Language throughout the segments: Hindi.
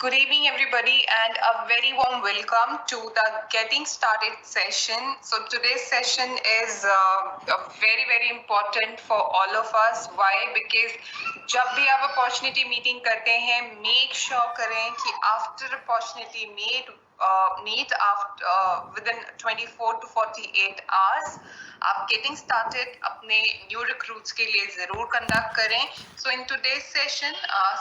Good evening, everybody, and a very warm welcome to the Getting Started session. So today's session is very important for all of us. Why? Because जब भी आप opportunity meeting करते हैं, make sure करें कि after opportunity meet after within 24 to 48 hours आप getting started अपने new recruits के लिए जरूर conduct करें. So in today's session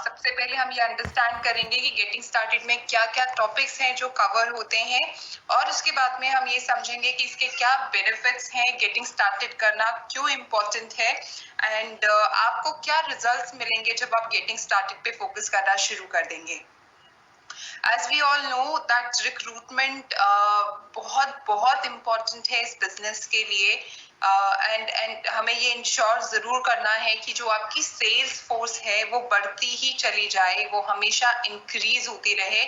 सबसे पहले हम ये understand करेंगे कि getting started में क्या क्या topics हैं जो cover होते हैं और उसके बाद में हम ये समझेंगे कि इसके क्या benefits हैं, getting started करना क्यों important है and आपको क्या results मिलेंगे जब आप getting started पे focus करना शुरू कर देंगे. As we all know that recruitment बहुत important है इस business के लिए and हमें ये ensure जरूर करना है कि जो आपकी sales force है वो बढ़ती ही चली जाए, वो हमेशा increase होती रहे,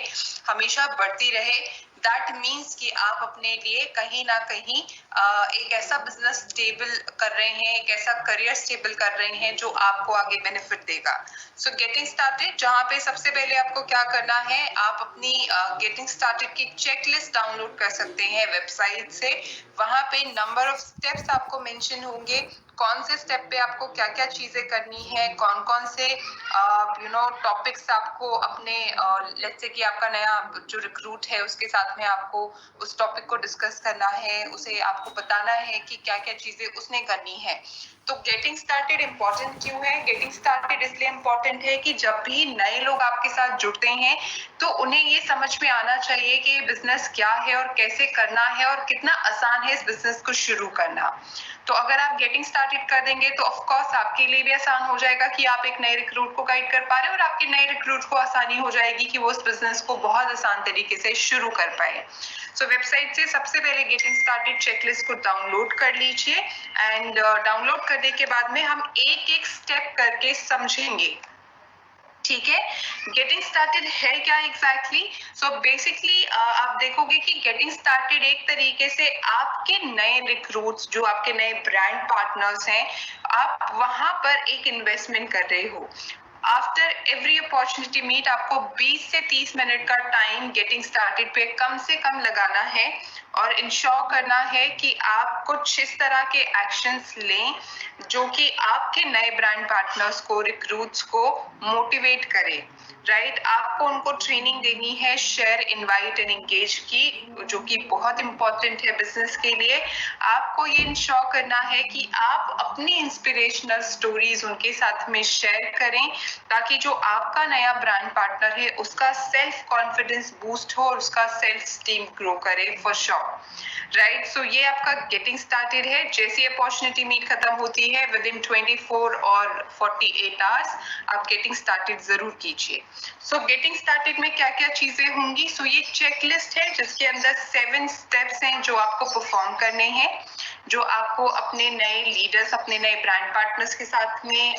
हमेशा बढ़ती रहे. That means कि आप अपने लिए कहीं ना कहीं एक ऐसा business stable कर रहे हैं, एक ऐसा career stable कर रहे हैं जो आपको आगे benefit देगा. So getting started जहाँ पे सबसे पहले आपको क्या करना है, आप अपनी getting started की checklist download कर सकते हैं वेबसाइट से. वहाँ पे number of steps आपको mention होंगे, कौन से स्टेप पे आपको क्या क्या चीजें करनी है, कौन कौन से टॉपिक्स आपको अपने लेट्स से कि आपका नया जो रिक्रूट है उसके साथ में आपको उस टॉपिक को डिस्कस करना है, उसे आपको बताना है कि क्या क्या चीजें उसने करनी है. तो गेटिंग स्टार्टेड इम्पोर्टेंट क्यों है? गेटिंग स्टार्टेड इसलिए इम्पोर्टेंट है कि जब भी नए लोग आपके साथ जुड़ते हैं तो उन्हें ये समझ में आना चाहिए कि ये बिजनेस क्या है और कैसे करना है और कितना आसान है इस बिजनेस को शुरू करना. तो अगर आप गेटिंग स्टार्टेड कर देंगे तो ऑफ कोर्स आपके लिए भी आसान हो जाएगा कि आप एक नए रिक्रूट को गाइड कर पा रहे हैं और आपके नए रिक्रूट को आसानी हो जाएगी कि वो इस बिजनेस को बहुत आसान तरीके से शुरू कर पाए. सो वेबसाइट से सबसे पहले गेटिंग स्टार्टेड चेकलिस्ट को डाउनलोड कर लीजिए एंड डाउनलोड करने के बाद में हम एक एक स्टेप करके समझेंगे. ठीक है, गेटिंग स्टार्टेड है क्या एग्जैक्टली? सो बेसिकली आप देखोगे कि गेटिंग स्टार्टेड एक तरीके से आपके नए रिक्रूट्स जो आपके नए ब्रांड पार्टनर्स हैं, आप वहां पर एक इन्वेस्टमेंट कर रहे हो. आफ्टर एवरी अपॉर्चुनिटी मीट आपको 20 से 30 मिनट का टाइम गेटिंग स्टार्टेड पे कम से कम लगाना है और इंश्योर करना है कि आप कुछ इस तरह के एक्शंस लें जो कि आपके नए ब्रांड पार्टनर्स को, रिक्रूट्स को मोटिवेट करें. राइट, आपको उनको ट्रेनिंग देनी है शेयर, इनवाइट एंड एंगेज की, जो कि बहुत इंपॉर्टेंट है बिजनेस के लिए. आपको ये इंश्योर करना है कि आप अपनी इंस्पिरेशनल स्टोरीज उनके साथ में शेयर करें ताकि जो आपका नया ब्रांड पार्टनर है उसका सेल्फ कॉन्फिडेंस बूस्ट हो और उसका सेल्फ स्टीम ग्रो करे फॉर श्योर. राइट, सो ये आपका गेटिंग स्टार्टेड है. जैसी अपॉर्चुनिटी मीट खत्म होती है विद इन 24 और 48 आवर्स आप गेटिंग स्टार्टेड जरूर कीजिए. सो गेटिंग स्टार्टेड में क्या क्या चीजें होंगी? सो ये चेकलिस्ट है जिसके अंदर 7 स्टेप्स हैं जो आपको परफॉर्म करने हैं, जो आपको अपने नए लीडर्स, अपने नए ब्रांड पार्टनर्स के साथ में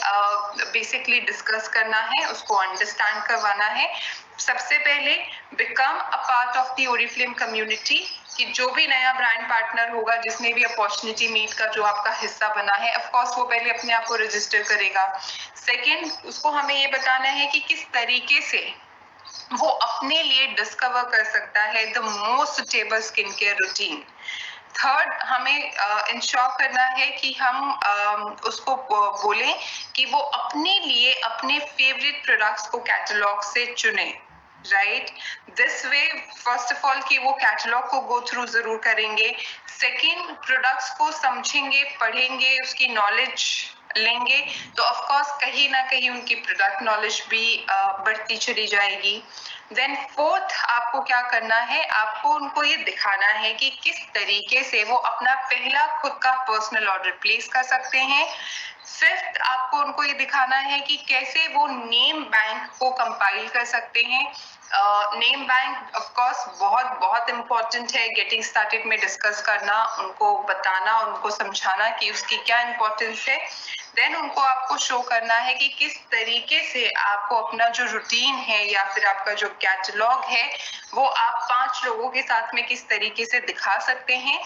बेसिकली डिस्कस करना है, उसको अंडरस्टैंड करवाना है. सबसे पहले become a part of the Oriflame community, कि जो भी नया ब्रांड पार्टनर होगा जिसने भी अपॉर्चुनिटी मीट का जो आपका हिस्सा बना है, ऑफ कोर्स वो पहले अपने आप को रजिस्टर करेगा. सेकंड, उसको हमें ये बताना है कि किस तरीके से वो अपने लिए डिस्कवर कर सकता है the most suitable skin care routine. Third, हमें इंश्योर करना है कि हम उसको बोलें कि वो अपने लिए अपने फेवरेट प्रोडक्ट्स को कैटलॉग से चुने. Right, this way first of all कि वो कैटलॉग को गो थ्रू जरूर करेंगे. सेकंड, प्रोडक्ट्स को समझेंगे, पढ़ेंगे, उसकी नॉलेज लेंगे तो ऑफ कोर्स कहीं ना कहीं उनकी प्रोडक्ट नॉलेज भी बढ़ती चली जाएगी. देन फोर्थ, आपको क्या करना है, आपको उनको ये दिखाना है कि किस तरीके से वो अपना पहला खुद का पर्सनल ऑर्डर प्लेस कर सकते हैं. फिफ्थ, आपको उनको ये दिखाना है कि कैसे वो नेम बैंक को कंपाइल कर सकते हैं. नेम बैंक ऑफ कोर्स बहुत इंपॉर्टेंट है गेटिंग स्टार्टेड में डिस्कस करना, उनको बताना, उनको समझाना कि उसकी क्या इंपॉर्टेंस है. देन उनको आपको शो करना है कि किस तरीके से आपको अपना जो रूटीन है या फिर आपका जो कैटलॉग है वो आप 5 लोगों के साथ में किस तरीके से दिखा सकते हैं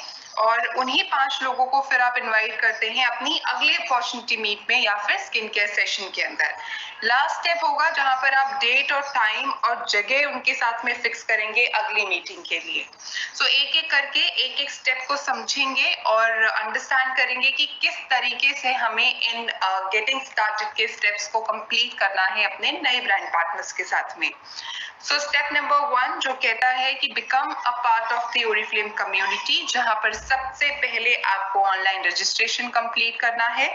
और उन्हीं 5 लोगों को फिर आप इनवाइट करते हैं अपनी अगली अपॉर्चुनिटी मीट में या फिर स्किन केयर सेशन के अंदर. लास्ट स्टेप होगा जहां पर आप डेट और टाइम और जगह उनके साथ में फिक्स करेंगे अगली मीटिंग के लिए। सो एक एक करके एक एक स्टेप को समझेंगे और अंडरस्टैंड करेंगे कि किस तरीके से हमें इन गेटिंग स्टार्टेड के स्टेप्स को कंप्लीट करना है अपने नए ब्रांड पार्टनर्स के साथ में। सो स्टेप नंबर 1 जो कहता है कि become a part of the Oriflame community, जहां पर सबसे पहले आपको ऑनलाइन रजिस्ट्रेशन कंप्लीट करना है।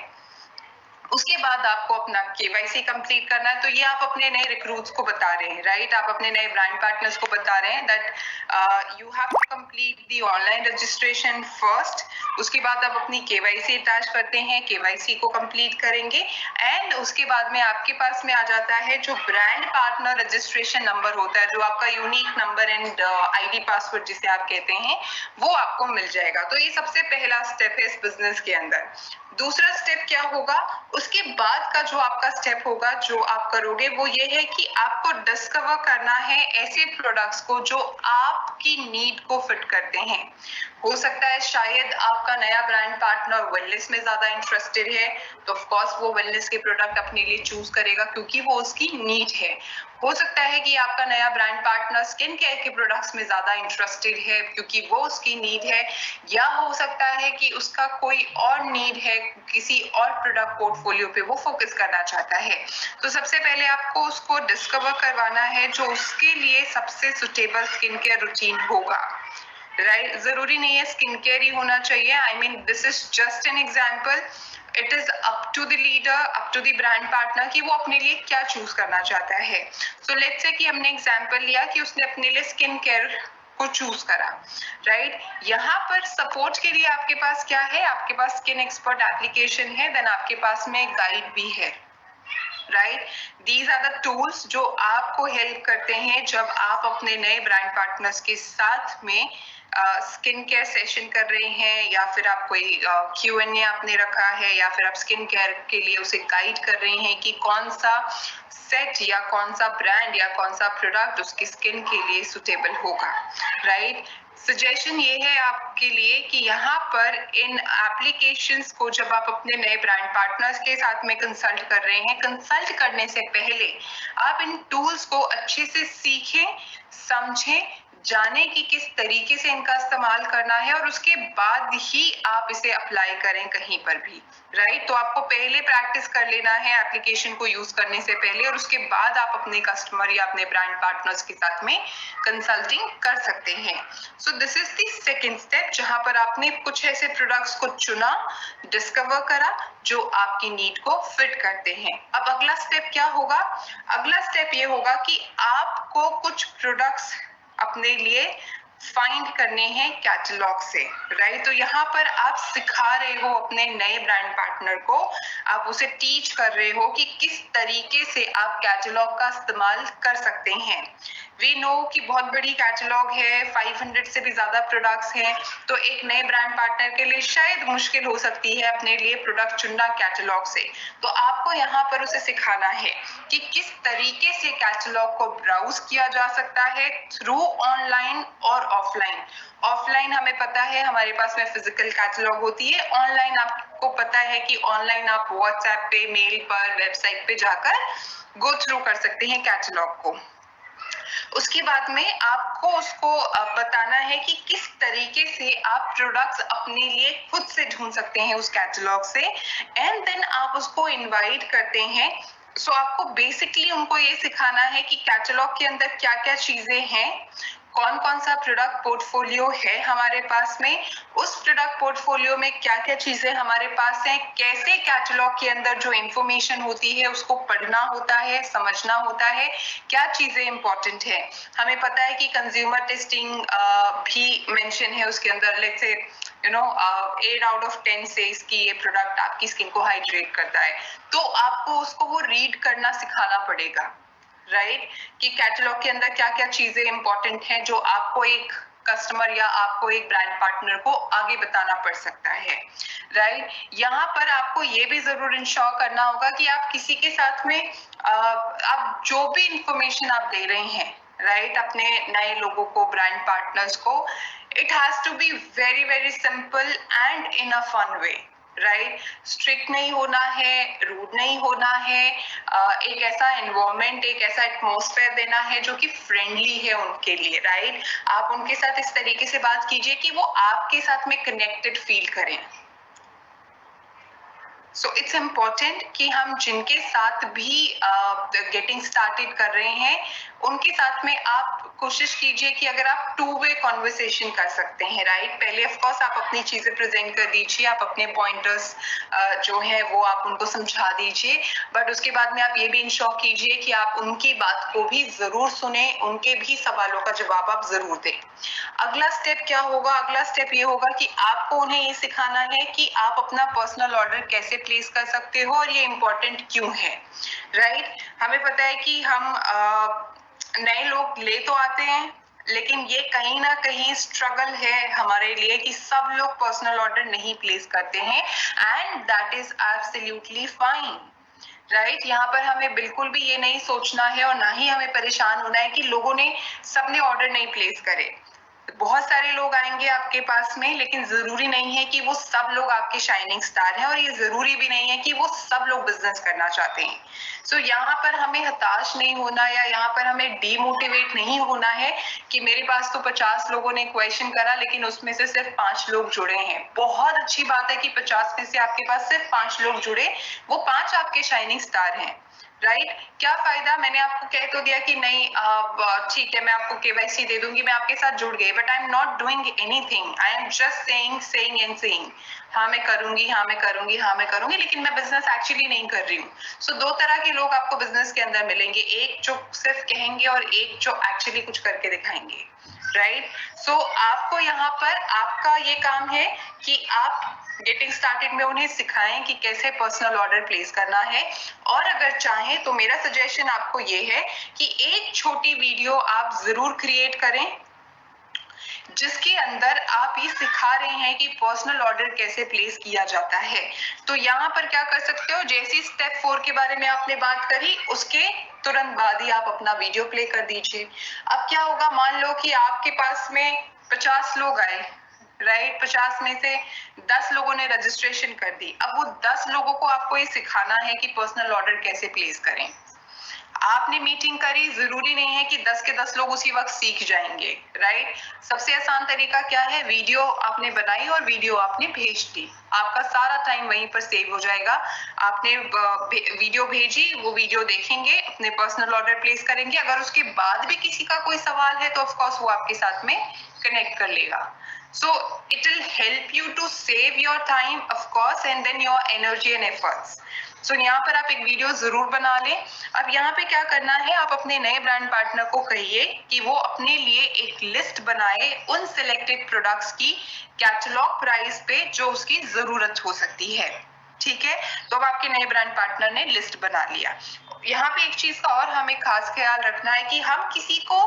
उसके बाद आपको अपना केवाईसी कंप्लीट करना है। तो ये आप अपने नए रिक्रूट्स को बता रहे हैं, राइट? आप अपने नए ब्रांड पार्टनर्स को बता रहे हैं that you have to complete the online registration first. उसके बाद आप अपनी केवाईसी अटैच करते हैं, केवाईसी को कंप्लीट करेंगे एंड उसके बाद में आपके पास में आ जाता है जो ब्रांड पार्टनर रजिस्ट्रेशन नंबर होता है, जो आपका unique number and ID password जिसे आप कहते हैं, वो आपको मिल जाएगा। तो ये सबसे पहला स्टेप है इस बिजनेस के अंदर। दूसरा स्टेप क्या होगा? उसके बाद का जो आपका स्टेप होगा, जो आप करोगे, वो ये है कि आपको डिस्कवर करना है ऐसे प्रोडक्ट्स को जो आपकी नीड को फिट करते हैं। हो सकता है शायद आपका नया ब्रांड पार्टनर वेलनेस में ज्यादा इंटरेस्टेड है, तो ऑफ कोर्स वो वेलनेस के प्रोडक्ट अपने लिए चूज करेगा क्योंकि वो उसकी नीड है। हो सकता है कि आपका नया ब्रांड पार्टनर स्किन केयर के प्रोडक्ट्स में ज्यादा इंटरेस्टेड है क्योंकि वो उसकी नीड है, या हो सकता है कि उसका कोई और नीड है, किसी और प्रोडक्ट पोर्टफोलियो पे वो फोकस करना चाहता है। तो सबसे पहले आपको उसको डिस्कवर करवाना है जो उसके लिए सबसे सुटेबल स्किन केयर रूटीन होगा, राइट? जरूरी नहीं है स्किन केयर ही होना चाहिए। I mean this is just an example. It is up to the leader, up to the brand partner कि वो अपने लिए क्या चूज करना चाहता है। सो लेट्स से कि हमने एग्जाम्पल लिया कि उसने अपने लिए स्किन केयर को चूज करा, राइट? यहाँ पर सपोर्ट के लिए आपके पास क्या है? आपके पास स्किन एक्सपर्ट एप्लीकेशन है, देन आपके पास में गाइड भी है, right? These are the tools जो आपको हेल्प करते हैं जब आप अपने नए ब्रांड पार्टनर्स के साथ में स्किन केयर सेशन कर रहे हैं, या फिर आप कोई Q&A आपने रखा है, या फिर आप स्किन केयर के लिए उसे गाइड कर रहे हैं कि कौन सा सेट या कौन सा ब्रांड या कौन सा प्रोडक्ट उसकी स्किन के लिए सुटेबल होगा, राइट? सजेशन ये है आपके लिए कि यहाँ पर इन एप्लीकेशंस को जब आप अपने नए ब्रांड पार्टनर्स के साथ में कंसल्ट कर रहे हैं, कंसल्ट करने से पहले आप इन टूल्स को अच्छे से सीखें, समझें, जाने कि किस तरीके से इनका इस्तेमाल करना है और उसके बाद ही आप इसे अप्लाई करें कहीं पर भी, राइट? तो आपको पहले प्रैक्टिस कर लेना है एप्लीकेशन को यूज करने से पहले, और उसके बाद आप अपने कस्टमर या अपने ब्रांड पार्टनर्स के साथ में कंसल्टिंग कर सकते हैं। So this is the second step, जहां पर आपने कुछ ऐसे प्रोडक्ट्स को चुना, डिस्कवर करा जो आपकी नीड को फिट करते हैं। अब अगला स्टेप क्या होगा? अगला स्टेप ये होगा कि आपको कुछ प्रोडक्ट्स अपने लिए फाइंड करने हैं कैटलॉग से, राइट? तो यहाँ पर आप सिखा रहे हो अपने नए ब्रांड पार्टनर को, आप उसे टीच कर रहे हो कि किस तरीके से आप कैटलॉग का इस्तेमाल कर सकते हैं। वी नो कि बहुत बड़ी कैटलॉग है, 500 से भी ज्यादा प्रोडक्ट्स हैं, तो एक नए ब्रांड पार्टनर के लिए शायद मुश्किल हो सकती है अपने लिए प्रोडक्ट चुनना कैटलॉग से। तो आपको यहाँ पर उसे सिखाना है कि किस तरीके से कैटलॉग को ब्राउज किया जा सकता है थ्रू ऑनलाइन और ऑफलाइन। ऑफलाइन हमें पता है हमारे पास में फिजिकल कैटलॉग होती है, ऑनलाइन आपको पता है कि ऑनलाइन आप व्हाट्सएप पे, मेल पर, वेबसाइट पे जाकर गो थ्रू कर सकते हैं कैटलॉग को। उसके बाद में आपको उसको बताना है कि किस तरीके से आप प्रोडक्ट्स अपने लिए खुद से ढूंढ सकते हैं उस कैटलॉग से, एंड देन आप उसको इनवाइट करते हैं। सो आपको बेसिकली उनको ये सिखाना है कि कैटलॉग के अंदर क्या क्या चीजें हैं, कौन कौन सा प्रोडक्ट पोर्टफोलियो है हमारे पास में, उस प्रोडक्ट पोर्टफोलियो में क्या क्या चीजें हमारे पास हैं, कैसे कैटलॉग के अंदर जो इंफॉर्मेशन होती है उसको पढ़ना होता है, समझना होता है, क्या चीजें इंपॉर्टेंट है। हमें पता है कि कंज्यूमर टेस्टिंग भी मेंशन है उसके अंदर। Let's say 8 out of 10 says कि ये प्रोडक्ट आपकी स्किन को हाइड्रेट करता है, तो आपको उसको वो रीड करना सिखाना पड़ेगा, राइट? कि कैटलॉग के अंदर क्या क्या चीजें इंपॉर्टेंट हैं जो आपको एक कस्टमर या आपको एक ब्रांड पार्टनर को आगे बताना पड़ सकता है, राइट? यहाँ पर आपको ये भी जरूर इंश्योर करना होगा कि आप किसी के साथ में आप जो भी इंफॉर्मेशन आप दे रहे हैं, राइट, अपने नए लोगों को, ब्रांड पार्टनर्स को, it has to be very very simple and in a fun way, right. Strict नहीं होना है, रूड नहीं होना है, एक ऐसा एनवायरनमेंट, एक ऐसा एटमॉस्फेयर देना है जो कि फ्रेंडली है उनके लिए, राइट। आप उनके साथ इस तरीके से बात कीजिए कि वो आपके साथ में कनेक्टेड फील करें। सो इट्स इम्पॉर्टेंट कि हम जिनके साथ भी गेटिंग स्टार्टेड कर रहे हैं उनके साथ में आप कोशिश कीजिए कि अगर आप टू वे कॉन्वर्सेशन कर सकते हैं, राइट। पहले ऑफ कोर्स आप अपनी चीजें प्रेजेंट कर दीजिए, आप अपने पॉइंटर्स जो है वो आप उनको समझा दीजिए, बट उसके बाद में आप ये भी इंश्योर कीजिए कि आप उनकी बात को भी जरूर सुने, उनके भी सवालों का जवाब आप जरूर दें। अगला स्टेप क्या होगा? अगला स्टेप ये होगा कि आपको उन्हें ये सिखाना है कि आप अपना पर्सनल ऑर्डर कैसे प्लेस कर सकते हो और ये इम्पोर्टेंट क्यों है, राइट। हमें पता है कि हम नए लोग ले तो आते हैं, लेकिन ये कहीं ना कहीं स्ट्रगल है हमारे लिए कि सब लोग पर्सनल ऑर्डर नहीं प्लेस करते हैं, and that is absolutely fine, right. यहाँ पर हमें बिल्कुल भी ये नहीं सोचना है और ना ही हमें परेशान होना है कि लोगों ने सबने ऑर्डर नहीं प्लेस करे। बहुत सारे लोग आएंगे आपके पास में, लेकिन जरूरी नहीं है कि वो सब लोग आपके शाइनिंग स्टार हैं, और ये जरूरी भी नहीं है कि वो सब लोग बिजनेस करना चाहते हैं। सो यहाँ पर हमें हताश नहीं होना या यहाँ पर हमें डीमोटिवेट नहीं होना है कि मेरे पास तो 50 लोगों ने क्वेश्चन करा लेकिन उसमें से सिर्फ 5 लोग जुड़े हैं। बहुत अच्छी बात है कि 50 में से आपके पास सिर्फ 5 लोग जुड़े, वो 5 आपके शाइनिंग स्टार हैं, राइट। क्या फायदा, मैंने आपको कह तो दिया कि नहीं ठीक है मैं आपको केवाईसी दे दूंगी, मैं आपके साथ जुड़ गई, but I am not doing anything, I am just saying and saying हाँ मैं करूंगी, हाँ मैं करूंगी, हाँ मैं करूंगी, लेकिन मैं बिजनेस एक्चुअली नहीं कर रही हूँ। सो दो तरह के लोग आपको बिजनेस के अंदर मिलेंगे, एक जो सिर्फ कहेंगे और एक जो एक्चुअली कुछ करके दिखाएंगे, राइट। सो आपको यहाँ पर आपका ये काम है कि आप गेटिंग स्टार्टेड में उन्हें सिखाएं कि कैसे पर्सनल ऑर्डर प्लेस करना है, और अगर चाहें तो मेरा सजेशन आपको ये है कि एक छोटी वीडियो आप जरूर क्रिएट करें जिसके अंदर आप ये सिखा रहे हैं कि पर्सनल ऑर्डर कैसे प्लेस किया जाता है। तो यहाँ पर क्या कर सकते हो, जैसी स्टेप 4 के बारे में आपने बात करी उसके तुरंत बाद ही आप अपना वीडियो प्ले कर दीजिए। अब क्या होगा, मान लो कि आपके पास में 50 लोग आए, राइट। 50 में से 10 लोगों ने रजिस्ट्रेशन कर दी। अब वो 10 लोगों को आपको ये सिखाना है कि पर्सनल ऑर्डर कैसे प्लेस करें। आपने मीटिंग करी, जरूरी नहीं है कि 10 के 10 लोग उसी वक्त सीख जाएंगे, राइट। सबसे आसान तरीका क्या है, वीडियो आपने बनाई और वीडियो आपने भेज दी, आपका सारा टाइम वहीं पर सेव हो जाएगा। आपने वीडियो भेजी, वो वीडियो देखेंगे, अपने पर्सनल ऑर्डर प्लेस करेंगे, अगर उसके बाद भी किसी का कोई सवाल है तो ऑफ कोर्स वो आपके साथ में कनेक्ट कर लेगा। So it will help you to save your time, of course, and then your energy and efforts. So यहाँ पर आप एक वीडियो जरूर बना लें। अब यहाँ पे क्या करना है, आप अपने नए ब्रांड पार्टनर को कहिए कि वो अपने लिए एक लिस्ट बनाए उन सिलेक्टेड प्रोडक्ट्स की कैटलॉग प्राइस पे जो उसकी जरूरत हो सकती है, ठीक है। तो अब आपके नए ब्रांड पार्टनर ने लिस्ट बना लिया। यहाँ पे एक चीज का और हमें खास ख्याल रखना है कि हम किसी को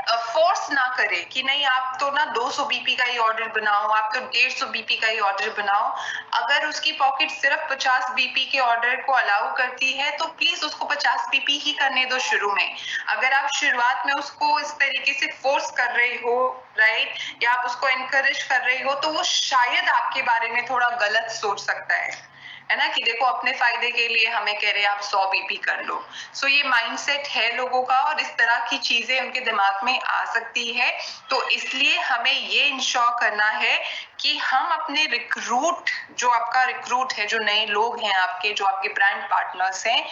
फोर्स ना करे कि नहीं आप तो ना 200 बीपी का ही ऑर्डर बनाओ, आप तो 150 बीपी का ही ऑर्डर बनाओ। अगर उसकी पॉकेट सिर्फ 50 बीपी के ऑर्डर को अलाउ करती है तो प्लीज उसको 50 बीपी ही करने दो शुरू में। अगर आप शुरुआत में उसको इस तरीके से फोर्स कर रहे हो, राइट, या आप उसको एनकरेज कर रहे हो, तो वो शायद आपके बारे में थोड़ा गलत सोच सकता है ना, कि देखो अपने फायदे के लिए हमें कह रहे हैं आप 100 बीपी कर लो। सो ये माइंडसेट है लोगों का और इस तरह की चीजें उनके दिमाग में आ सकती है। तो इसलिए हमें ये इंश्योर करना है कि हम अपने रिक्रूट, जो आपका रिक्रूट है, जो नए लोग हैं आपके, जो आपके ब्रांड पार्टनर्स हैं,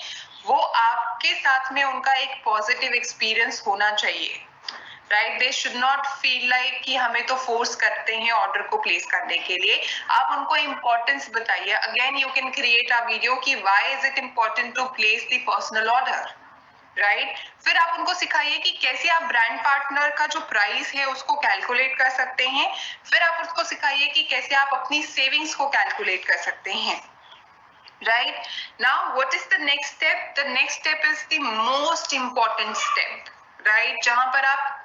वो आपके साथ में उनका एक पॉजिटिव एक्सपीरियंस होना चाहिए, right. They should not feel like कि हमें तो फोर्स करते हैं ऑर्डर को प्लेस करने के लिए। आप उनको इंपॉर्टेंस बताइए। Again you can create a video कि why is it important to place the personal order, right. फिर आप उनको सिखाइए कि कैसे आप ब्रांड पार्टनर का जो प्राइस है उसको कैलकुलेट कर सकते हैं। फिर आप उसको सिखाइए कि कैसे आप अपनी सेविंग्स को कैलकुलेट कर सकते हैं, right? Now what is the next step? The next step is the most important step, right? जहां पर आप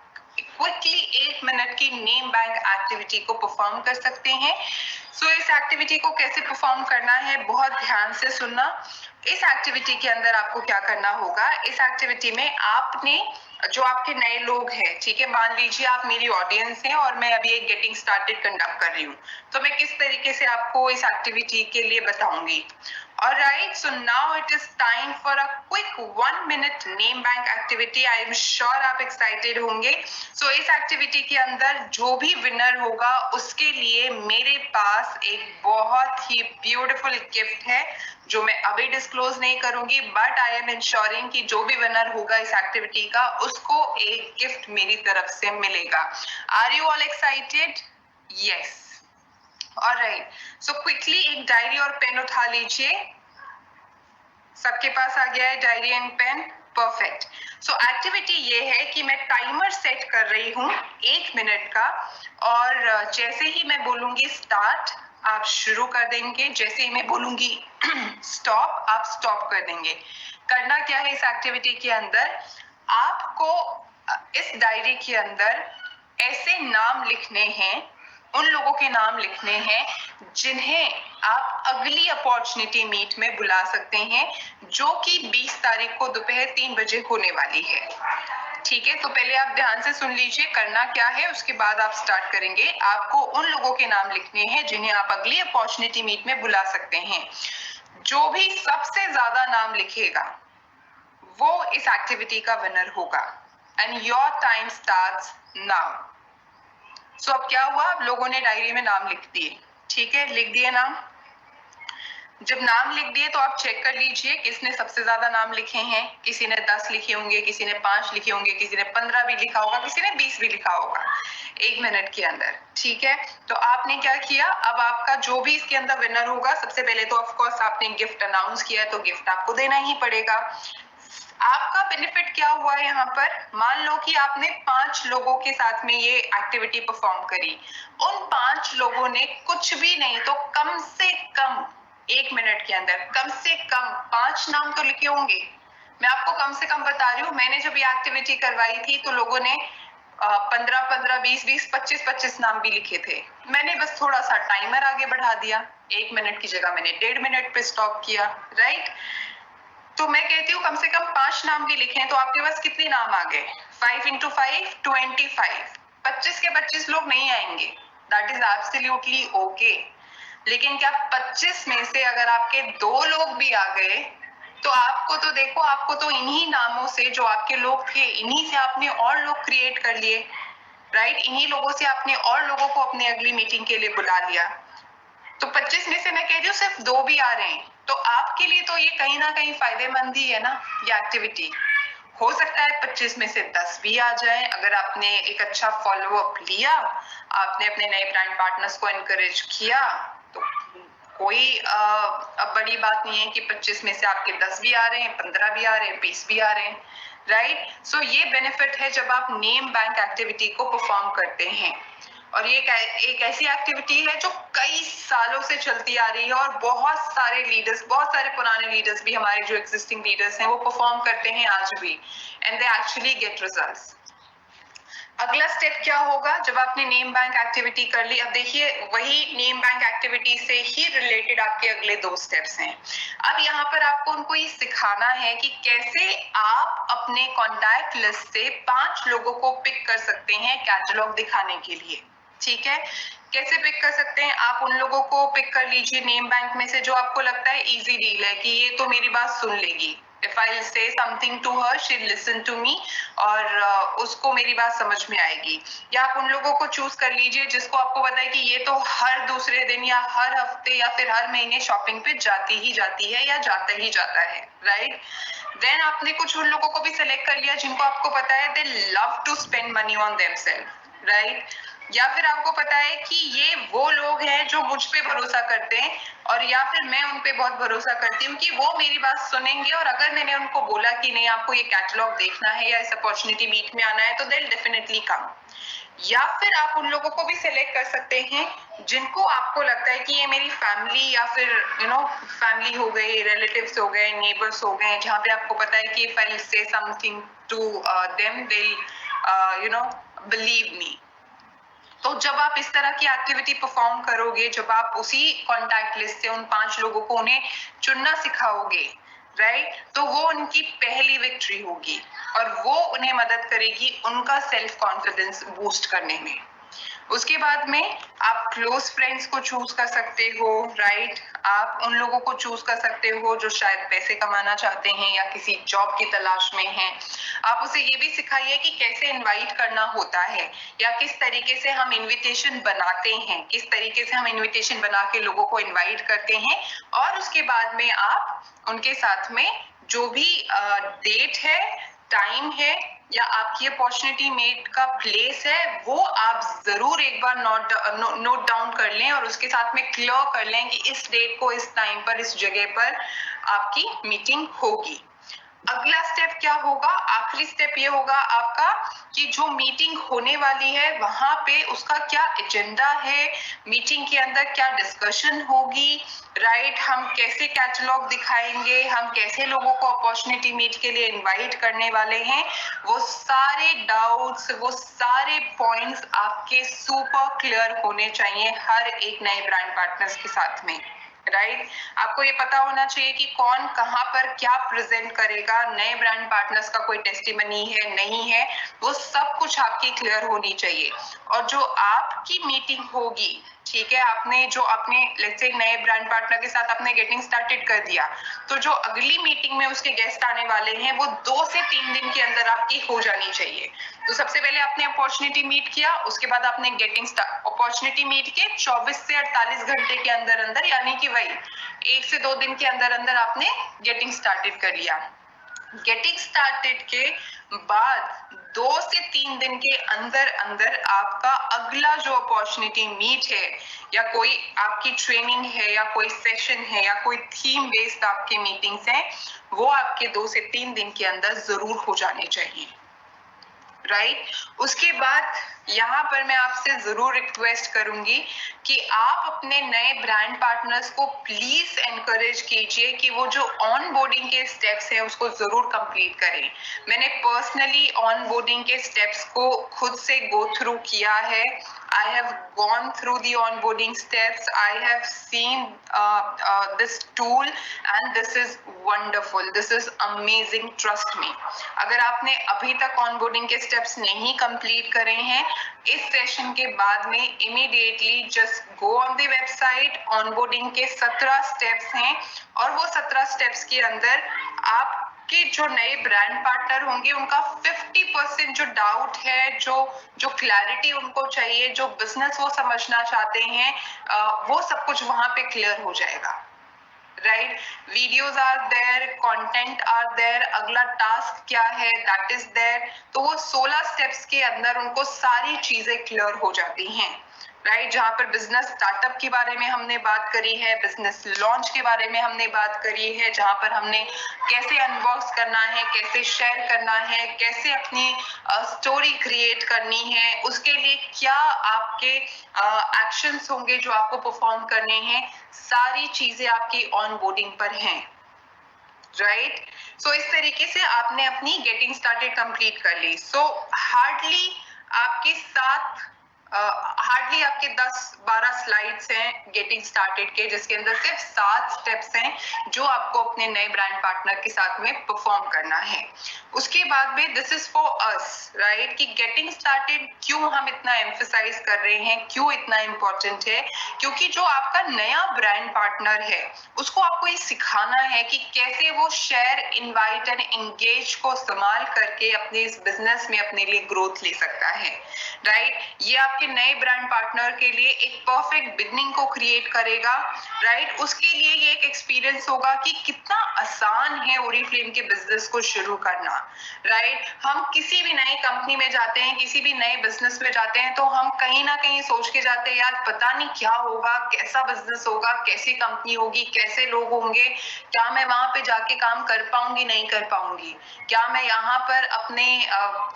क्विकली 1 मिनट की नेम बैंक एक्टिविटी को परफॉर्म कर सकते हैं। सो इस एक्टिविटी को कैसे परफॉर्म करना है, बहुत ध्यान से सुनना। इस एक्टिविटी के अंदर आपको क्या करना होगा, इस एक्टिविटी में आपने जो आपके नए लोग हैं, ठीक है, मान लीजिए आप मेरी ऑडियंस हैं और मैं अभी एक गेटिंग स्टार्टेड कंडक्ट कर रही हूँ, तो मैं किस तरीके से आपको इस एक्टिविटी के लिए बताऊंगी। Alright, so now it is time for a quick 1 minute name bank activity. I am sure आप excited होंगे। So इस एक्टिविटी के अंदर जो भी विनर होगा उसके लिए मेरे पास एक बहुत ही ब्यूटीफुल गिफ्ट है जो मैं अभी डिस्क्लोज नहीं करूंगी, बट आई एम इंश्योरिंग कि जो भी विनर होगा इस एक्टिविटी का उसको एक गिफ्ट मेरी तरफ से मिलेगा। Are you all excited? Yes. Alright, so quickly एक डायरी और पेन उठा लीजिए। सबके पास आ गया है diary and pen? Perfect. So activity ये है कि मैं टाइमर सेट कर रही हूँ 1 मिनट का, और जैसे ही मैं बोलूंगी स्टार्ट आप शुरू कर देंगे, जैसे ही मैं बोलूंगी स्टॉप आप स्टॉप कर देंगे। करना क्या है इस एक्टिविटी के अंदर, आपको इस डायरी के अंदर ऐसे नाम लिखने हैं, उन लोगों के नाम लिखने हैं जिन्हें आप अगली अपॉर्चुनिटी मीट में बुला सकते हैं, जो कि 20 तारीख को दोपहर 3 बजे होने वाली है। ठीक है, तो पहले आप ध्यान से सुन लीजिए करना क्या है, उसके बाद आप स्टार्ट करेंगे। आपको उन लोगों के नाम लिखने हैं जिन्हें आप अगली अपॉर्चुनिटी मीट में बुला सकते हैं। जो भी सबसे ज्यादा नाम लिखेगा वो इस एक्टिविटी का विनर होगा। And your time starts now. So अब क्या हुआ, आप लोगों ने डायरी में नाम लिख दिए, ठीक है, लिख दिए नाम। जब नाम लिख दिए तो आप चेक कर लीजिए किसने सबसे ज्यादा नाम लिखे हैं। किसी ने 10 लिखे होंगे, किसी ने 5 लिखे होंगे, किसी ने 15 भी लिखा होगा, किसी ने 20 भी लिखा होगा 1 मिनट के अंदर। ठीक है, तो आपने क्या किया, अब आपका जो भी इसके अंदर विनर होगा, सबसे पहले तो ऑफकोर्स आपने गिफ्ट अनाउंस किया है तो गिफ्ट आपको देना ही पड़ेगा। आपका बेनिफिट क्या हुआ है यहाँ पर, मान लो कि आपने 5 लोगों के साथ में ये एक्टिविटी परफॉर्म करी, उन 5 लोगों ने कुछ भी नहीं तो कम से कम 1 मिनट के अंदर कम से कम 5 नाम तो लिखे होंगे। मैं आपको कम से कम बता रही हूँ, मैंने जब ये एक्टिविटी करवाई थी तो लोगों ने 15-15, 20-20, 25-25 नाम भी लिखे थे। मैंने बस थोड़ा सा टाइमर आगे बढ़ा दिया, 1 मिनट की जगह मैंने 1.5 मिनट पे स्टॉप किया, राइट। तो मैं कहती हूँ कम से कम 5 नाम भी लिखे, तो आपके पास कितने नाम आ गए, 5 into 5 25। 25 के 25 लोग नहीं आएंगे, दैट इज एब्सोल्युटली ओके। लेकिन क्या 25 में से अगर आपके 2 लोग भी आ गए तो आपको तो देखो, आपको तो इन्हीं नामों से जो आपके लोग थे, इन्हीं से आपने और लोग क्रिएट कर लिए, राइट। इन्हीं लोगों से आपने और लोगों को अपनी अगली मीटिंग के लिए बुला लिया। तो 25 में से मैं कह रही हूँ सिर्फ 2 भी आ रहे हैं, तो आपके लिए तो ये कहीं ना कहीं फायदेमंद ही है ना ये एक्टिविटी। हो सकता है 25 में से 10 भी आ जाए, अगर आपने एक अच्छा फॉलो अप लिया, आपने अपने नए ब्रांड पार्टनर्स को एनकरेज किया, तो कोई अब बड़ी बात नहीं है कि 25 में से आपके 10 भी आ रहे हैं, 15 भी आ रहे हैं, 20 भी आ रहे हैं, राइट। सो ये बेनिफिट है जब आप नेम बैंक एक्टिविटी को परफॉर्म करते हैं। और ये एक ऐसी एक्टिविटी है जो कई सालों से चलती आ रही है, और बहुत सारे लीडर्स, बहुत सारे पुराने लीडर्स भी, हमारे जो एग्जिस्टिंग लीडर्स हैं, वो परफॉर्म करते हैं आज भी, and they actually get results. अगला स्टेप क्या होगा जब आपने नेम बैंक एक्टिविटी कर ली, अब देखिए वही नेम बैंक एक्टिविटी से ही रिलेटेड आपके अगले 2 स्टेप्स हैं। अब यहाँ पर आपको उनको ये सिखाना है कि कैसे आप अपने कॉन्टैक्ट लिस्ट से 5 लोगों को पिक कर सकते हैं कैटलॉग दिखाने के लिए। ठीक है, कैसे पिक कर सकते हैं, आप उन लोगों को पिक कर लीजिए नेम बैंक में से जो आपको लगता है इजी डील है कि ये तो मेरी बात सुन लेगी। If I'll say something to her, she'll listen to me, और उसको मेरी बात समझ में आएगी। या आप उन लोगों को चूज कर लीजिए जिसको आपको पता है कि ये तो हर दूसरे दिन या हर हफ्ते या फिर हर महीने शॉपिंग पे जाती ही जाती है या जाता ही जाता है, राइट। देन आपने कुछ उन लोगों को भी सिलेक्ट कर लिया जिनको आपको पता है they love to spend money on themselves, right. या फिर आपको पता है कि ये वो लोग हैं जो मुझ पे भरोसा करते हैं, और या फिर मैं उन पे बहुत भरोसा करती हूँ कि वो मेरी बात सुनेंगे, और अगर मैंने उनको बोला कि नहीं आपको ये कैटलॉग देखना है या इस अपॉर्चुनिटी मीट में आना है, तो दिल डेफिनेटली कम। या फिर आप उन लोगों को भी सिलेक्ट कर सकते हैं जिनको आपको लगता है कि ये मेरी फैमिली या फिर फैमिली हो गई, रिलेटिव्स हो गए, नेबर्स हो गए, जहाँ पे आपको पता है कि if I say something to them they believe me. तो जब आप इस तरह की एक्टिविटी परफॉर्म करोगे, जब आप उसी कॉन्टैक्ट लिस्ट से उन 5 लोगों को उन्हें चुनना सिखाओगे, राइट, तो वो उनकी पहली विक्ट्री होगी और वो उन्हें मदद करेगी उनका सेल्फ कॉन्फिडेंस बूस्ट करने में। उसके बाद में आप क्लोज फ्रेंड्स को चूज कर सकते हो, राइट, आप उन लोगों को चूज कर सकते हो जो शायद पैसे कमाना चाहते हैं या किसी जॉब की तलाश में हैं। आप उसे ये भी सिखाइए कि कैसे इनवाइट करना होता है या किस तरीके से हम इनविटेशन बनाते हैं, किस तरीके से हम इनविटेशन बना के लोगों को इनवाइट करते हैं। और उसके बाद में आप उनके साथ में जो भी डेट है, टाइम है या आपकी अपॉर्चुनिटी मेट का प्लेस है, वो आप जरूर एक बार नोट डाउन कर लें और उसके साथ में क्लियर कर लें कि इस डेट को, इस टाइम पर, इस जगह पर आपकी मीटिंग होगी। अगला स्टेप क्या होगा? आखिरी स्टेप ये होगा आपका कि जो मीटिंग होने वाली है वहां पे उसका क्या एजेंडा है, मीटिंग के अंदर क्या डिस्कशन होगी, राइट, हम कैसे कैटलॉग दिखाएंगे, हम कैसे लोगों को अपॉर्चुनिटी मीट के लिए इनवाइट करने वाले हैं, वो सारे डाउट्स, वो सारे पॉइंट्स आपके सुपर क्लियर होने चाहिए हर एक नए ब्रांड पार्टनर्स के साथ में, राइट। आपको ये पता होना चाहिए कि कौन कहां पर क्या प्रेजेंट करेगा, नए ब्रांड पार्टनर्स का कोई टेस्टिमनी है नहीं है, वो सब कुछ आपकी क्लियर होनी चाहिए। और जो आपकी मीटिंग होगी, ठीक है, आपने जो अपने लेट्स से नए ब्रांड पार्टनर के साथ आपने गेटिंग स्टार्टेड कर दिया, तो जो अगली मीटिंग में उसके गेस्ट आने वाले हैं वो 2 से 3 दिन के अंदर आपकी हो जानी चाहिए। तो सबसे पहले आपने अपॉर्चुनिटी मीट किया, उसके बाद आपने गेटिंग अपॉर्चुनिटी मीट के 24 से 48 घंटे के अंदर अंदर, यानी कि वही 1 से 2 दिन के अंदर अंदर आपने गेटिंग स्टार्टेड कर लिया। गेटिंग स्टार्टेड के बाद 2 से 3 दिन के अंदर अंदर आपका अगला जो अपॉर्चुनिटी मीट है या कोई आपकी ट्रेनिंग है या कोई सेशन है या कोई थीम बेस्ड आपके मीटिंग्स हैं, वो आपके 2 से 3 दिन के अंदर जरूर हो जाने चाहिए, राइट। उसके बाद यहाँ पर मैं आपसे जरूर रिक्वेस्ट करूंगी कि आप अपने नए ब्रांड पार्टनर्स को प्लीज एनकरेज कीजिए कि वो जो ऑन बोर्डिंग के स्टेप्स हैं उसको जरूर कंप्लीट करें। मैंने पर्सनली ऑन बोर्डिंग के स्टेप्स को खुद से गो थ्रू किया है। I have gone through the onboarding steps. I have seen this tool and this is wonderful. This is amazing. Trust me. अगर आपने अभी तक onboarding के steps नहीं complete करे हैं, इस सेशन के बाद में immediately just go on the website. onboarding के 17 steps हैं और वो 17 steps के अंदर आप कि जो नए ब्रांड पार्टनर होंगे उनका 50% जो डाउट है, जो क्लैरिटी उनको चाहिए, जो बिजनेस वो समझना चाहते हैं, वो सब कुछ वहां पे क्लियर हो जाएगा, right. Videos are there, content are there, अगला टास्क क्या है दैट इज देयर। तो वो 16 स्टेप्स के अंदर उनको सारी चीजें क्लियर हो जाती हैं, राइट। जहां पर बिजनेस स्टार्टअप के बारे में हमने बात करी है, बिजनेस लॉन्च के बारे में हमने बात करी है, जहां पर हमने कैसे अनबॉक्स करना है, कैसे शेयर करना है, कैसे अपनी स्टोरी क्रिएट करनी है, उसके लिए क्या आपके एक्शंस होंगे जो आपको परफॉर्म करने हैं, सारी चीजें आपकी ऑन बोर्डिंग पर हैं, राइट। सो इस तरीके से आपने अपनी गेटिंग स्टार्टेड कंप्लीट कर ली। सो हार्डली आपके 10-12 स्लाइड्स हैं गेटिंग स्टार्टेड के, जिसके अंदर सिर्फ 7 स्टेप्स हैं जो आपको अपने नए ब्रांड पार्टनर के साथ में परफॉर्म करना है। उसके बाद में this is for us, right, कि गेटिंग स्टार्टेड क्यों हम इतना एम्फसाइज कर रहे हैं, क्यों इतना इंपॉर्टेंट है, क्योंकि जो आपका नया ब्रांड पार्टनर है उसको आपको ये सिखाना है कि कैसे वो शेयर, इनवाइट एंड एंगेज को इस्तेमाल करके अपने इस बिजनेस में अपने लिए ग्रोथ ले सकता है, राइट। ये आपके नए ब्रांड पार्टनर के लिए एक परफेक्ट बिगनिंग को क्रिएट करेगा, राइट। उसके लिए ये एक एक्सपीरियंस होगा कि कितना आसान है ओरिफ्लेम के बिजनेस को शुरू करना, राइट। हम किसी भी नई कंपनी में जाते हैं, किसी भी नए बिजनेस में जाते हैं, तो हम कहीं ना कहीं सोच के जाते हैं यार पता नहीं क्या होगा, कैसा बिजनेस होगा, कैसी कंपनी होगी, कैसे लोग होंगे, क्या मैं वहां पे जाके काम कर पाऊंगी, नहीं कर पाऊंगी, क्या मैं यहाँ पर अपने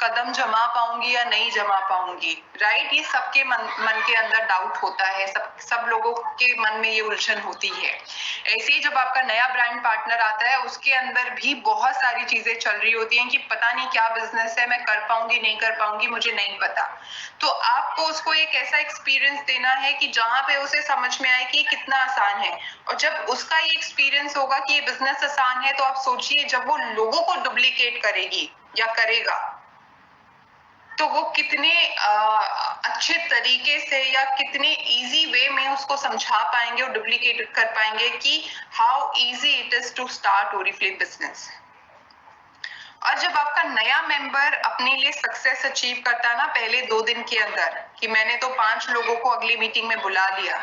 कदम जमा पाऊंगी या नहीं जमा पाऊंगी, राइट। ये सबके मन के अंदर डाउट होता है, सब लोगों के मन में ये उलझन होती है। ऐसे ही जब आपका नया ब्रांड पार्टनर आता है, उसके अंदर भी बहुत सारी चीजें चल रही होती हैं कि पता नहीं क्या बिजनेस है, मैं कर पाऊंगी नहीं कर पाऊंगी, मुझे नहीं पता। तो आपको उसको एक ऐसा एक्सपीरियंस देना है कि जहां पे उसे समझ में आए कि कितना आसान है। और जब उसका ये एक्सपीरियंस होगा कि ये बिजनेस आसान है, तो आप सोचिए जब वो लोगों को डुप्लीकेट करेगी या करेगा, तो वो कितने अच्छे तरीके से या कितने इजी वे में उसको समझा पाएंगे और डुप्लीकेट कर पाएंगे कि how easy it is to start Oriflame business. और जब आपका नया मेंबर अपने लिए सक्सेस अचीव करता है ना पहले 2 दिन के अंदर, कि मैंने तो 5 लोगों को अगली मीटिंग में बुला लिया,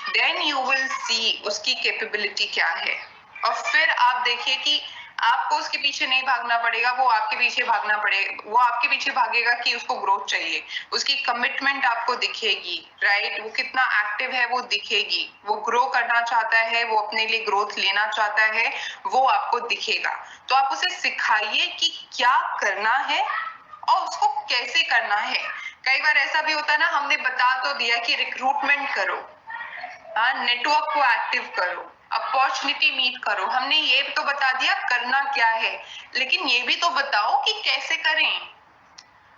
देन यू विल सी उसकी कैपेबिलिटी क्या है। और फिर आप देखिए कि आपको उसके पीछे नहीं भागना पड़ेगा, वो आपके पीछे भागना पड़ेगा, वो आपके पीछे भागेगा कि उसको ग्रोथ चाहिए, उसकी कमिटमेंट आपको दिखेगी, राइट, वो कितना एक्टिव है वो दिखेगी, वो ग्रो करना चाहता है, वो अपने लिए ग्रोथ लेना चाहता है, वो आपको दिखेगा। तो आप उसे सिखाइए कि क्या करना है और उसको कैसे करना है। कई बार ऐसा भी होता है ना, हमने बता तो दिया कि रिक्रूटमेंट करो, नेटवर्क को एक्टिव करो, अपॉर्चुनिटी मीट करो, हमने ये तो बता दिया करना क्या है, लेकिन ये भी तो बताओ कि कैसे करें।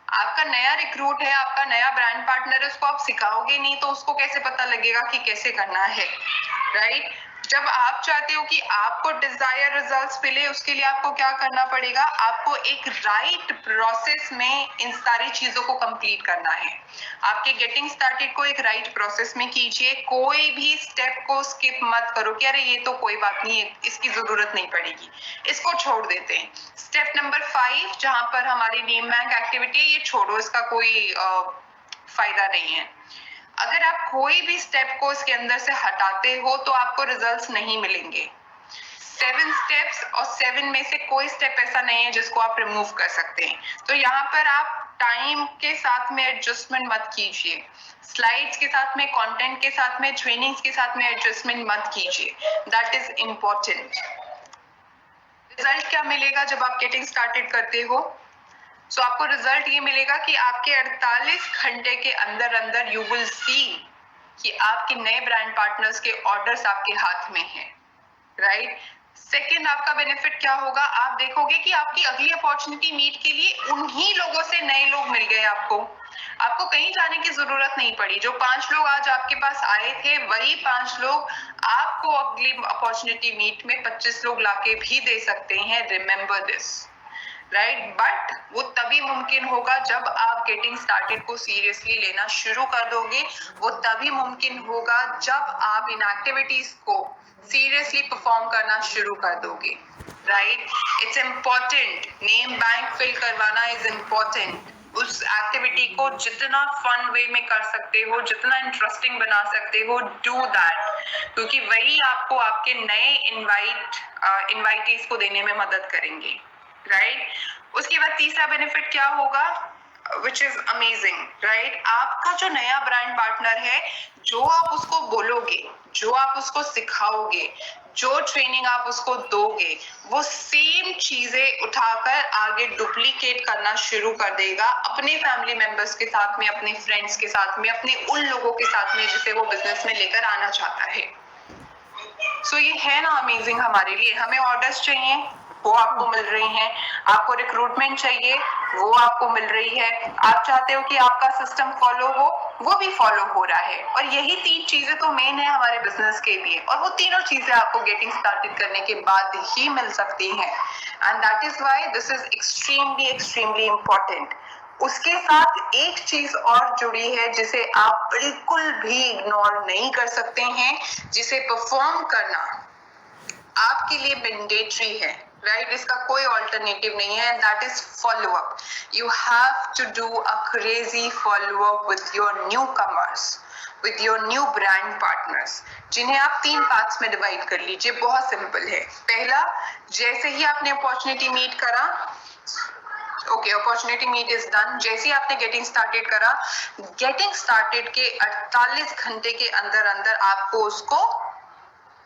आपका नया रिक्रूट है, आपका नया ब्रांड पार्टनर है, उसको आप सिखाओगे नहीं तो उसको कैसे पता लगेगा कि कैसे करना है, राइट। जब आप चाहते हो कि आपको डिजायर रिजल्ट्स मिले, उसके लिए आपको क्या करना पड़ेगा, आपको एक राइट प्रोसेस में इन सारी चीजों को कंप्लीट करना है। आपके गेटिंग स्टार्टेड को एक राइट प्रोसेस में कीजिए, कोई भी स्टेप को स्किप मत करो कि अरे ये तो कोई बात नहीं है, इसकी जरूरत नहीं पड़ेगी, इसको छोड़ देते हैं। स्टेप नंबर 5 जहां पर हमारी नेम बैंक एक्टिविटी है, ये छोड़ो, इसका कोई फायदा नहीं है। अगर आप कोई भी स्टेप को इसके अंदर से हटाते हो तो आपको रिजल्ट्स नहीं मिलेंगे। 7 स्टेप्स और 7 में से कोई स्टेप ऐसा नहीं है जिसको आप रिमूव कर सकते हैं। तो यहाँ पर आप टाइम के साथ में एडजस्टमेंट मत कीजिए, स्लाइड्स के साथ में, कंटेंट के साथ में, ट्रेनिंग्स के साथ में एडजस्टमेंट मत कीजिए, दैट इज इम्पोर्टेंट। रिजल्ट क्या मिलेगा जब आप गेटिंग स्टार्टेड करते हो? सो आपको रिजल्ट ये मिलेगा कि आपके 48 घंटे के अंदर अंदर यू विल सी कि आपके नए ब्रांड पार्टनर्स के ऑर्डर्स आपके हाथ में हैं, राइट। सेकंड आपका बेनिफिट क्या होगा, आप देखोगे कि आपकी अगली अपॉर्चुनिटी मीट के लिए उन्हीं लोगों से नए लोग मिल गए। आपको कहीं जाने की जरूरत नहीं पड़ी। जो 5 लोग आज आपके पास आए थे, वही 5 लोग आपको अगली अपॉर्चुनिटी मीट में 25 लोग लाके भी दे सकते हैं। Remember this, right. बट वो तभी मुमकिन होगा जब आप गेटिंग स्टार्टेड को सीरियसली लेना शुरू कर दोगे। वो तभी मुमकिन होगा जब आप इन एक्टिविटीज को सीरियसली परफॉर्म करना शुरू कर दोगे, राइट। It's important, name bank fill करवाना इज इम्पोर्टेंट। उस एक्टिविटी को जितना फन वे में कर सकते हो, जितना इंटरेस्टिंग बना सकते हो, डू दैट, क्योंकि वही आपको आपके नए इनवाइटीज को देने में मदद करेंगे, राइट। उसके बाद तीसरा बेनिफिट क्या होगा, विच इज अमेजिंग, राइट। आपका जो नया ब्रांड पार्टनर है, जो आप उसको बोलोगे, जो आप उसको सिखाओगे, जो ट्रेनिंग आप उसको दोगे, वो सेम चीजें उठाकर आगे डुप्लीकेट करना शुरू कर देगा अपने फैमिली मेंबर्स के साथ में, अपने फ्रेंड्स के साथ में, अपने उन लोगों के साथ में जिसे वो बिजनेस में लेकर आना चाहता है। सो ये है ना अमेजिंग हमारे लिए। हमें ऑर्डर्स चाहिए, वो आपको मिल रही हैं। आपको रिक्रूटमेंट चाहिए, वो आपको मिल रही है। आप चाहते हो कि आपका सिस्टम फॉलो हो, वो भी फॉलो हो रहा है। और यही 3 चीजें तो मेन है हमारे बिजनेस के लिए, और वो तीनों चीजें आपको गेटिंग स्टार्टेड करने के बाद ही मिल सकती हैं। And that is why this is extremely important. उसके साथ एक चीज और जुड़ी है जिसे आप बिल्कुल भी इग्नोर नहीं कर सकते हैं, जिसे परफॉर्म करना आपके लिए मैंडेटरी है, राइट। इसका कोई ऑल्टरनेटिव नहीं है, that is follow up. You have to do a crazy follow up with your newcomers, with your new brand partners, जिन्हें आप 3 पार्ट्स में डिवाइड कर लीजिए। बहुत सिंपल है। पहला, जैसे ही आपने अपॉर्चुनिटी मीट करा, okay, opportunity meet is done, जैसे ही आपने गेटिंग स्टार्टेड करा, गेटिंग स्टार्टेड के 48 घंटे के अंदर अंदर आपको उसको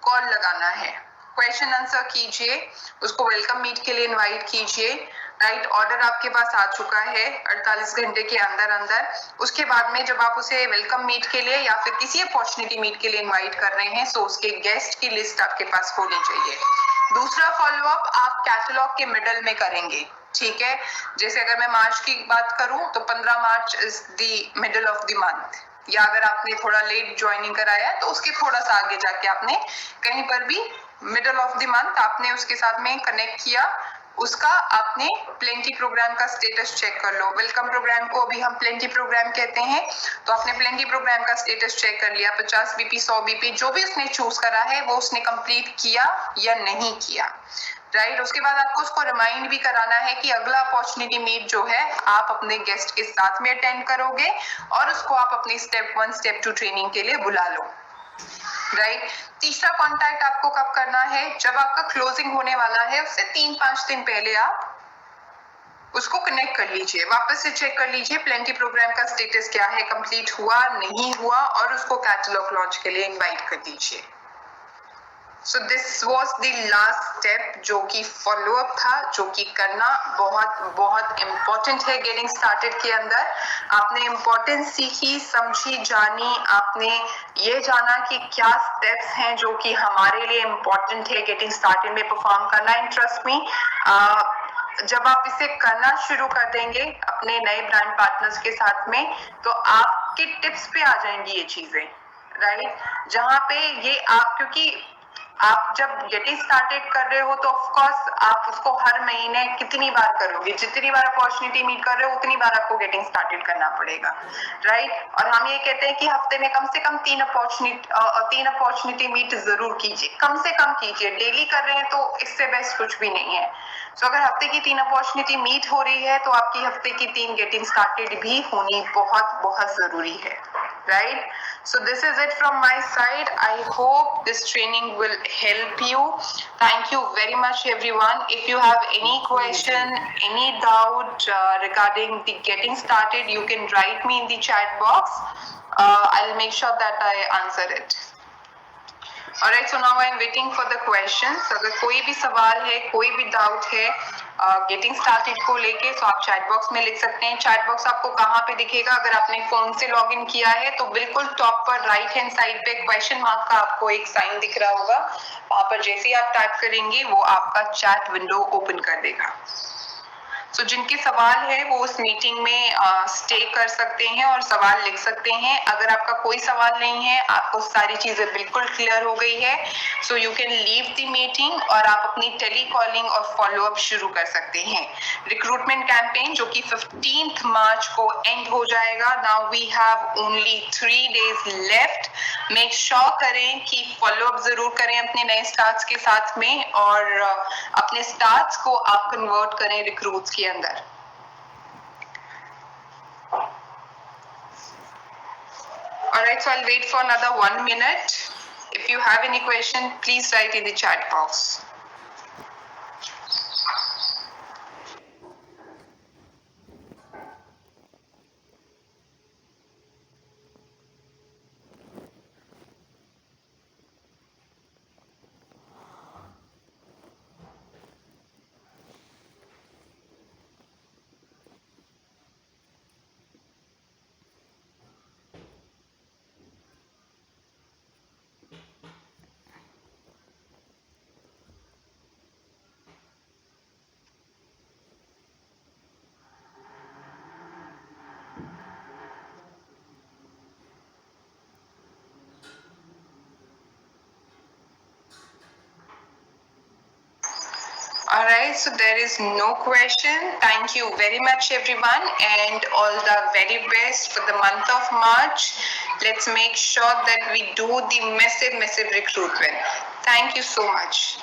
कॉल लगाना है, क्वेश्चन आंसर कीजिए, उसको वेलकम मीट के लिए इनवाइट कीजिए, राइट, ऑर्डर आपके पास आ चुका है 48 घंटे के अंदर अंदर। उसके बाद में जब आप उसे वेलकम मीट के लिए या फिर किसी अपॉर्चुनिटी मीट के लिए इनवाइट कर रहे हैं, सो उसके गेस्ट की लिस्ट आपके पास होनी चाहिए। दूसरा फॉलोअप आप कैटलॉग के मिडल में करेंगे, ठीक है। जैसे अगर मैं मार्च की बात करूं तो 15 March is the middle of the month, या अगर आपने थोड़ा लेट ज्वाइनिंग कराया तो उसके थोड़ा सा आगे जाके आपने कहीं पर भी मिडल ऑफ द मंथ आपने उसके साथ में कनेक्ट किया, उसका आपने प्लेंटी प्रोग्राम का स्टेटस चेक कर लो। वेलकम प्रोग्राम को अभी हम प्लेंटी प्रोग्राम कहते हैं, तो आपने प्लेंटी प्रोग्राम का स्टेटस चेक कर लिया, 50 बीपी 100 बीपी जो भी उसने चूज करा है वो उसने कंप्लीट किया या नहीं किया, राइट। उसके बाद आपको उसको रिमाइंड भी कराना है कि अगला अपॉर्चुनिटी मीट जो है आप अपने गेस्ट के साथ में अटेंड करोगे और उसको आप अपनी स्टेप 1 स्टेप 2 ट्रेनिंग के लिए बुला लो, राइट। तीसरा कांटेक्ट आपको कब करना है, जब आपका क्लोजिंग होने वाला है उससे 3-5 दिन पहले आप उसको कनेक्ट कर लीजिए, वापस से चेक कर लीजिए प्लेंटी प्रोग्राम का स्टेटस क्या है, कंप्लीट हुआ नहीं हुआ, और उसको कैटलॉग लॉन्च के लिए इनवाइट कर दीजिए। So this was the last step जो कि फॉलोअप था, जो कि करना बहुत बहुत इम्पोर्टेंट है गेटिंग स्टार्टेड के अंदर। आपने इम्पोर्टेंस सीखी, समझी, जानी, आपने ये जाना कि क्या स्टेप्स हैं जो कि हमारे लिए इम्पोर्टेंट है गेटिंग स्टार्टेड में परफॉर्म करना। एंड ट्रस्ट मी, जब आप इसे करना शुरू कर देंगे अपने नए ब्रांड पार्टनर्स के साथ में, तो आपके टिप्स पे आ जाएंगी ये चीजें, राइट। जहां पे ये आप, क्योंकि आप जब गेटिंग स्टार्टेड कर रहे हो तो ऑफ कोर्स आप उसको हर महीने कितनी बार करोगे, जितनी बार अपॉर्चुनिटी मीट कर रहे हो उतनी बार आपको गेटिंग स्टार्टेड करना पड़ेगा, राइट। और हम ये कहते हैं कि हफ्ते में कम से कम 3 अपॉर्चुनिटी मीट जरूर कीजिए, कम से कम कीजिए। डेली कर रहे हैं तो इससे बेस्ट कुछ भी नहीं है। तो अगर हफ्ते की 3 अपॉर्चुनिटी मीट हो रही है तो आपकी हफ्ते की 3 गेटिंग स्टार्टेड भी होनी बहुत बहुत जरूरी है, right? So this is it from my side. I hope this training will help you. Thank you very much everyone. If you have any question, any doubt regarding the getting started, you can write me in the chat box. I'll make sure that I answer it. Alright, so now I'm waiting for the questions. अगर कोई भी सवाल है, कोई भी डाउट है गेटिंग स्टार्टेड को लेके, तो आप चैट बॉक्स में लिख सकते हैं। चैट बॉक्स आपको कहाँ पे दिखेगा, अगर आपने फोन से लॉगिन किया है तो बिल्कुल टॉप पर राइट हैंड साइड पे क्वेश्चन मार्क का आपको एक साइन दिख रहा होगा, वहां पर जैसे ही आप टाइप करेंगे वो आपका चैट विंडो ओपन कर देगा। तो जिनके सवाल है वो उस मीटिंग में स्टे कर सकते हैं और सवाल लिख सकते हैं। अगर आपका कोई सवाल नहीं है, आपको सारी चीजें बिल्कुल क्लियर हो गई है, so you can leave the meeting और आप अपनी टेली कॉलिंग और फॉलोअप शुरू कर सकते हैं। रिक्रूटमेंट कैंपेन जो कि 15 मार्च को एंड हो जाएगा। Now we have only 3 days left. Make sure करें कि फॉलोअप जरूर करें अपने नए स्टार्ट्स के साथ में, और अपने स्टार्ट्स को आप कन्वर्ट करें रिक्रूट्स के अंदर। Alright, so I'll wait for another 1 minute. If you have any question, please write in the chat box. Alright, so there is no question. Thank you very much everyone, and all the very best for the month of March. Let's make sure that we do the massive recruitment. Thank you so much.